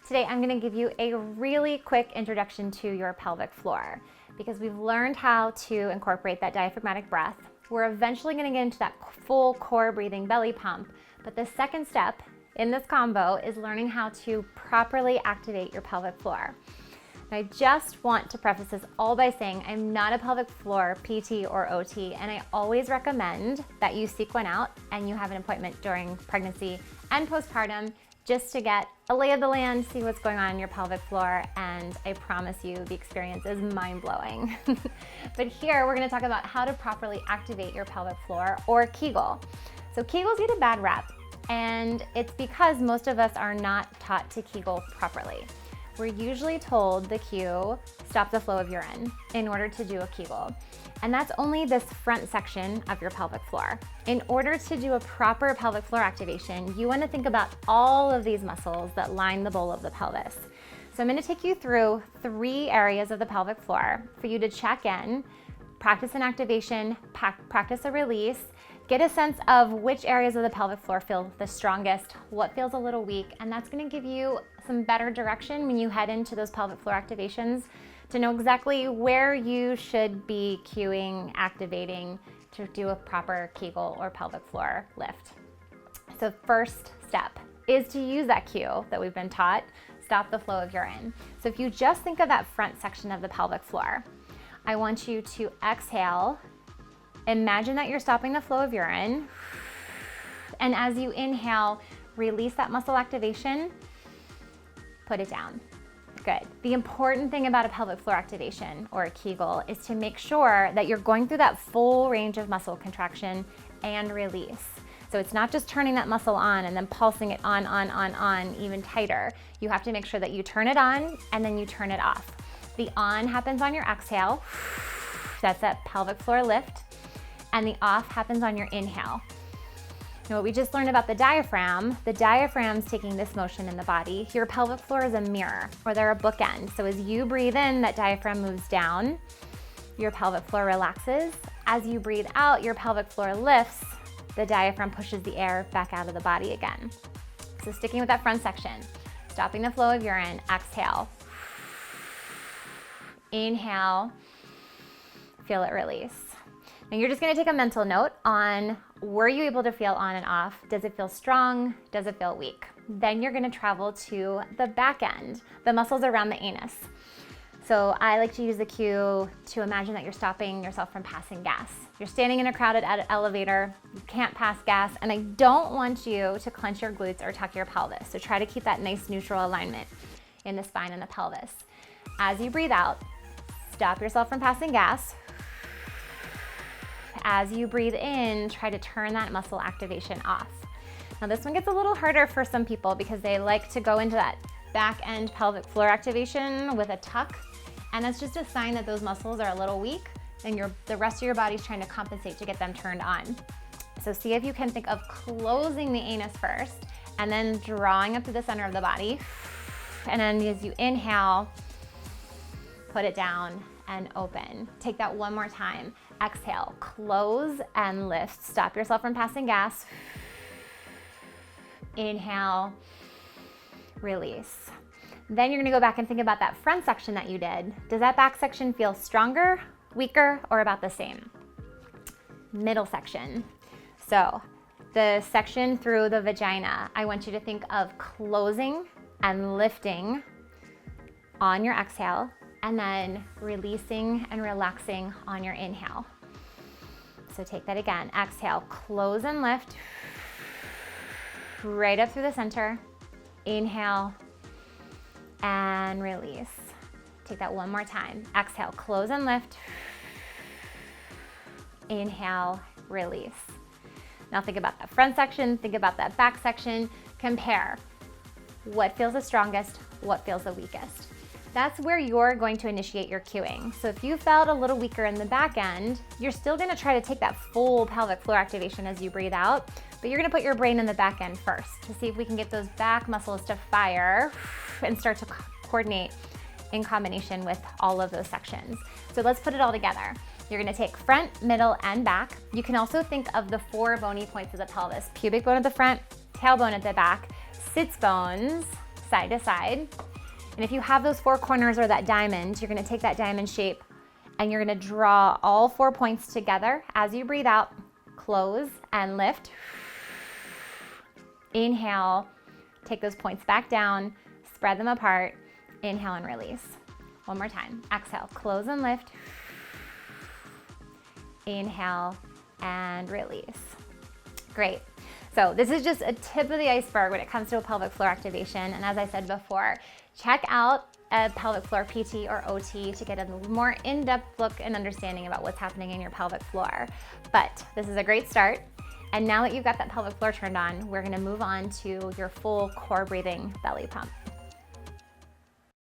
Today I'm going to give you a really quick introduction to your pelvic floor because we've learned how to incorporate that diaphragmatic breath. We're eventually going to get into that full core breathing belly pump, but the second step in this combo is learning how to properly activate your pelvic floor. I just want to preface this all by saying I'm not a pelvic floor PT or OT, and I always recommend that you seek one out and you have an appointment during pregnancy and postpartum just to get a lay of the land, see what's going on in your pelvic floor, and I promise you the experience is mind-blowing. But here we're going to talk about how to properly activate your pelvic floor, or Kegel. So Kegels get a bad rap, and it's because most of us are not taught to Kegel properly. We're usually told the cue, stop the flow of urine, in order to do a Kegel. And that's only this front section of your pelvic floor. In order to do a proper pelvic floor activation, you want to think about all of these muscles that line the bowl of the pelvis. So I'm going to take you through 3 areas of the pelvic floor for you to check in, practice an activation, practice a release, get a sense of which areas of the pelvic floor feel the strongest, what feels a little weak, and that's going to give you some better direction when you head into those pelvic floor activations to know exactly where you should be cueing, activating to do a proper Kegel or pelvic floor lift. So first step is to use that cue that we've been taught, stop the flow of urine. So if you just think of that front section of the pelvic floor, I want you to exhale. Imagine that you're stopping the flow of urine, and as you inhale, release that muscle activation, put it down. Good. The important thing about a pelvic floor activation or a Kegel is to make sure that you're going through that full range of muscle contraction and release. So it's not just turning that muscle on and then pulsing it on, even tighter. You have to make sure that you turn it on and then you turn it off. The on happens on your exhale. That's that pelvic floor lift. And the off happens on your inhale. Now what we just learned about the diaphragm's taking this motion in the body. Your pelvic floor is a mirror, or they're a bookend. So as you breathe in, that diaphragm moves down, your pelvic floor relaxes. As you breathe out, your pelvic floor lifts, the diaphragm pushes the air back out of the body again. So sticking with that front section, stopping the flow of urine, exhale. Inhale, feel it release. Now you're just going to take a mental note on, were you able to feel on and off? Does it feel strong? Does it feel weak? Then you're going to travel to the back end, the muscles around the anus. So I like to use the cue to imagine that you're stopping yourself from passing gas. You're standing in a crowded elevator, you can't pass gas, and I don't want you to clench your glutes or tuck your pelvis. So try to keep that nice neutral alignment in the spine and the pelvis. As you breathe out, stop yourself from passing gas. As you breathe in, try to turn that muscle activation off. Now this one gets a little harder for some people because they like to go into that back end pelvic floor activation with a tuck, and that's just a sign that those muscles are a little weak and the rest of your body's trying to compensate to get them turned on. So see if you can think of closing the anus first and then drawing up to the center of the body. And then as you inhale, put it down and open. Take that one more time. Exhale, close and lift. Stop yourself from passing gas. Inhale, release. Then you're gonna go back and think about that front section that you did. Does that back section feel stronger, weaker, or about the same? Middle section. So the section through the vagina, I want you to think of closing and lifting on your exhale, and then releasing and relaxing on your inhale. So take that again. Exhale, close and lift. Right up through the center. Inhale and release. Take that one more time. Exhale, close and lift. Inhale, release. Now think about that front section, think about that back section. Compare what feels the strongest, what feels the weakest. That's where you're going to initiate your cueing. So if you felt a little weaker in the back end, you're still gonna try to take that full pelvic floor activation as you breathe out, but you're gonna put your brain in the back end first to see if we can get those back muscles to fire and start to coordinate in combination with all of those sections. So let's put it all together. You're gonna take front, middle, and back. You can also think of the 4 bony points of the pelvis: pubic bone at the front, tailbone at the back, sits bones, side to side. And if you have those 4 corners or that diamond, you're gonna take that diamond shape and you're gonna draw all 4 points together. As you breathe out, close and lift. Inhale, take those points back down, spread them apart. Inhale and release. One more time. Exhale, close and lift. Inhale and release. Great. So this is just a tip of the iceberg when it comes to a pelvic floor activation. And as I said before, check out a pelvic floor PT or OT to get a more in-depth look and understanding about what's happening in your pelvic floor. But this is a great start. And now that you've got that pelvic floor turned on, we're gonna move on to your full core breathing belly pump.